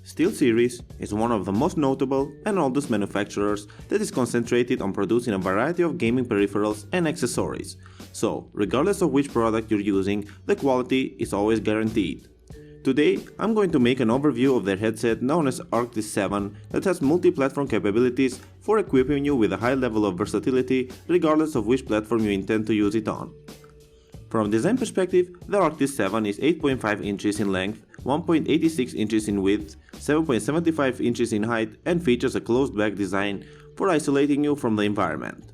Steelseries is one of the most notable and oldest manufacturers that is concentrated on producing a variety of gaming peripherals and accessories, so regardless of which product you're using, the quality is always guaranteed. Today, I'm going to make an overview of their headset known as Arctis 7 that has multi-platform capabilities for equipping you with a high level of versatility regardless of which platform you intend to use it on. From a design perspective, the Arctis 7 is 8.5 inches in length, 1.86 inches in width, 7.75 inches in height, and features a closed-back design for isolating you from the environment.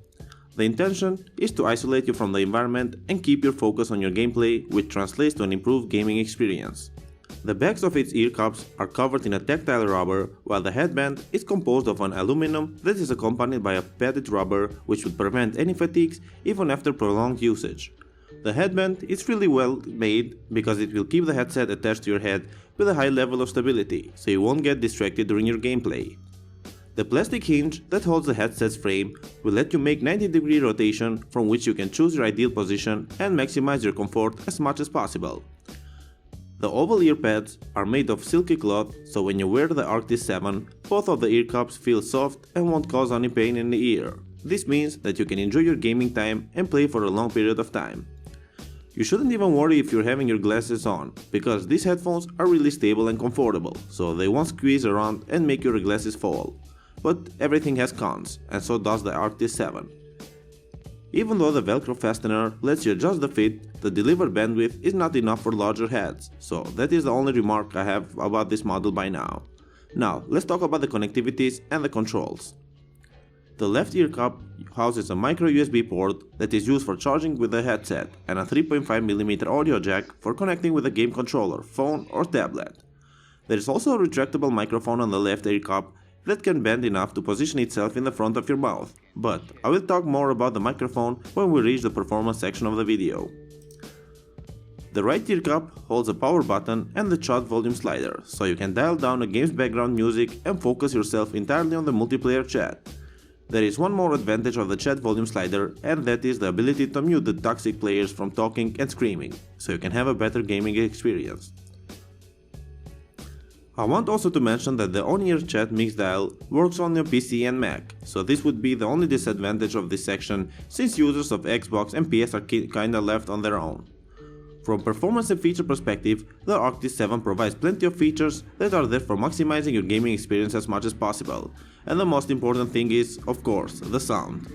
The intention is to isolate you from the environment and keep your focus on your gameplay, which translates to an improved gaming experience. The backs of its ear cups are covered in a tactile rubber, while the headband is composed of an aluminum that is accompanied by a padded rubber which would prevent any fatigues even after prolonged usage. The headband is really well made because it will keep the headset attached to your head with a high level of stability, so you won't get distracted during your gameplay. The plastic hinge that holds the headset's frame will let you make 90-degree rotation from which you can choose your ideal position and maximize your comfort as much as possible. The oval ear pads are made of silky cloth, so when you wear the Arctis 7, both of the ear cups feel soft and won't cause any pain in the ear. This means that you can enjoy your gaming time and play for a long period of time. You shouldn't even worry if you're having your glasses on, because these headphones are really stable and comfortable, so they won't squeeze around and make your glasses fall. But everything has cons, and so does the Arctis 7. Even though the Velcro fastener lets you adjust the fit, the delivered bandwidth is not enough for larger heads, so that is the only remark I have about this model by now. Now, let's talk about the connectivities and the controls. The left ear cup houses a micro USB port that is used for charging with the headset and a 3.5mm audio jack for connecting with a game controller, phone or tablet. There is also a retractable microphone on the left ear cup that can bend enough to position itself in the front of your mouth, but I will talk more about the microphone when we reach the performance section of the video. The right ear cup holds a power button and the chat volume slider, so you can dial down a game's background music and focus yourself entirely on the multiplayer chat. There is one more advantage of the chat volume slider, and that is the ability to mute the toxic players from talking and screaming, so you can have a better gaming experience. I want also to mention that the on-ear chat mix dial works on your PC and Mac, so this would be the only disadvantage of this section since users of Xbox and PS are kinda left on their own. From performance and feature perspective, the Arctis 7 provides plenty of features that are there for maximizing your gaming experience as much as possible, and the most important thing is, of course, the sound.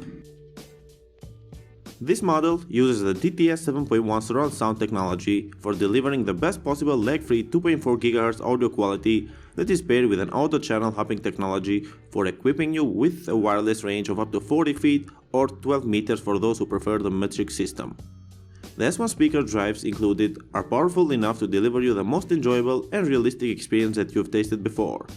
This model uses the TTS 7.1 surround sound technology for delivering the best possible lag-free 2.4 GHz audio quality that is paired with an auto-channel hopping technology for equipping you with a wireless range of up to 40 feet or 12 meters for those who prefer the metric system. The S1 speaker drives included are powerful enough to deliver you the most enjoyable and realistic experience that you've tasted before.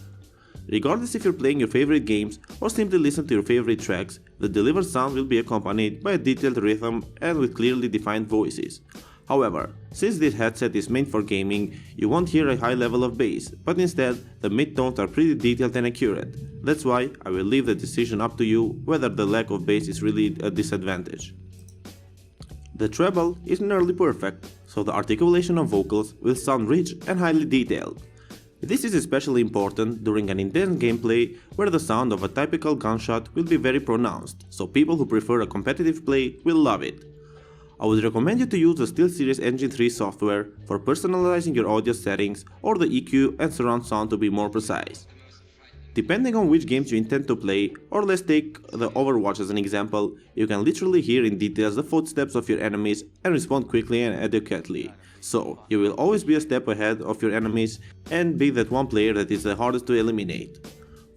Regardless if you're playing your favorite games or simply listen to your favorite tracks, the delivered sound will be accompanied by a detailed rhythm and with clearly defined voices. However, since this headset is meant for gaming, you won't hear a high level of bass, but instead, the mid-tones are pretty detailed and accurate. That's why I will leave the decision up to you whether the lack of bass is really a disadvantage. The treble is nearly perfect, so the articulation of vocals will sound rich and highly detailed. This is especially important during an intense gameplay where the sound of a typical gunshot will be very pronounced, so people who prefer a competitive play will love it. I would recommend you to use the SteelSeries Engine 3 software for personalizing your audio settings or the EQ and surround sound to be more precise. Depending on which games you intend to play, or let's take the Overwatch as an example, you can literally hear in details the footsteps of your enemies and respond quickly and adequately. So, you will always be a step ahead of your enemies and be that one player that is the hardest to eliminate.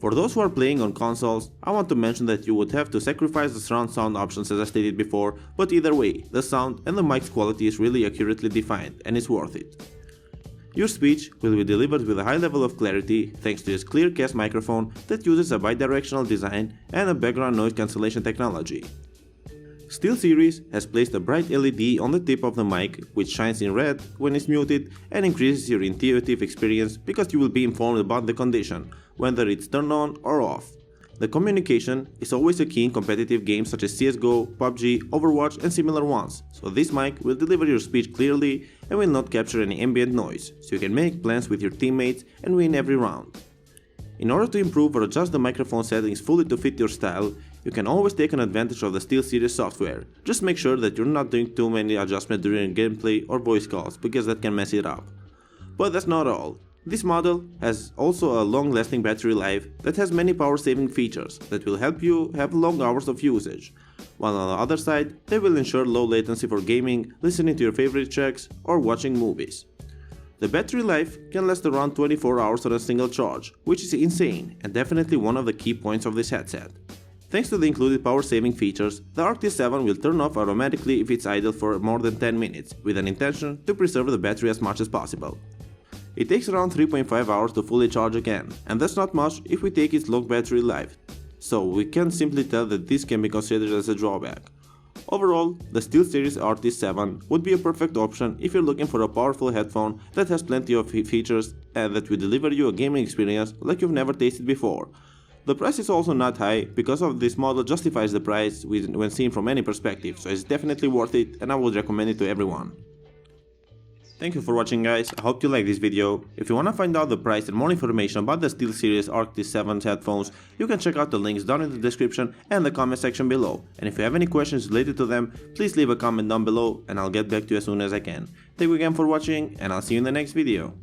For those who are playing on consoles, I want to mention that you would have to sacrifice the surround sound options as I stated before, but either way, the sound and the mic's quality is really accurately defined and it's worth it. Your speech will be delivered with a high level of clarity thanks to its clear-cast microphone that uses a bidirectional design and a background noise cancellation technology. Steelseries has placed a bright LED on the tip of the mic which shines in red when it's muted and increases your intuitive experience because you will be informed about the condition, whether it's turned on or off. The communication is always a key in competitive games such as CSGO, PUBG, Overwatch and similar ones, so this mic will deliver your speech clearly and will not capture any ambient noise, so you can make plans with your teammates and win every round. In order to improve or adjust the microphone settings fully to fit your style, you can always take an advantage of the SteelSeries software. Just make sure that you're not doing too many adjustments during gameplay or voice calls, because that can mess it up. But that's not all. This model has also a long-lasting battery life that has many power-saving features that will help you have long hours of usage, while on the other side, they will ensure low latency for gaming, listening to your favorite tracks, or watching movies. The battery life can last around 24 hours on a single charge, which is insane and definitely one of the key points of this headset. Thanks to the included power-saving features, the Arctis 7 will turn off automatically if it's idle for more than 10 minutes, with an intention to preserve the battery as much as possible. It takes around 3.5 hours to fully charge again, and that's not much if we take its long battery life, so we can simply tell that this can be considered as a drawback. Overall, the Steelseries Arctis 7 would be a perfect option if you're looking for a powerful headphone that has plenty of features and that will deliver you a gaming experience like you've never tasted before. The price is also not high because of this model justifies the price when seen from any perspective, so it's definitely worth it and I would recommend it to everyone. Thank you for watching, guys. I hope you liked this video. If you wanna find out the price and more information about the SteelSeries Arctis 7 headphones, you can check out the links down in the description and the comment section below. And if you have any questions related to them, please leave a comment down below and I'll get back to you as soon as I can. Thank you again for watching and I'll see you in the next video.